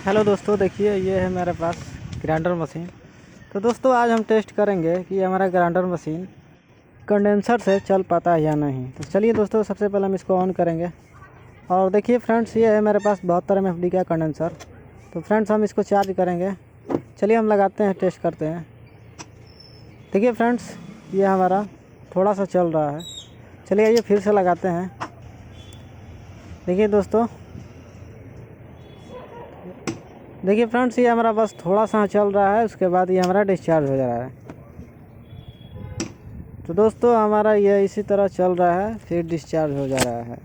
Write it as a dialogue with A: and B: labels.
A: Hello दोस्तों, देखिए ये है मेरे पास ग्राइंडर मशीन। तो दोस्तों आज हम टेस्ट करेंगे कि हमारा ग्राइंडर मशीन कंडेंसर से चल पाता है या नहीं। तो चलिए दोस्तों, सबसे पहले हम इसको ऑन करेंगे। और देखिए फ्रेंड्स, ये है मेरे पास 72 mfd का कंडेंसर। तो फ्रेंड्स हम इसको चार्ज करेंगे। चलिए हम लगाते हैं, टेस्ट करते हैं। देखिए फ्रेंड्स, ये हमारा थोड़ा सा चल रहा है। चलिए ये फिर से लगाते हैं। देखिए फ्रेंड्स, ये हमारा बस थोड़ा सा चल रहा है, उसके बाद ये हमारा डिस्चार्ज हो जा रहा है। तो दोस्तों हमारा ये इसी तरह चल रहा है, फिर डिस्चार्ज हो जा रहा है।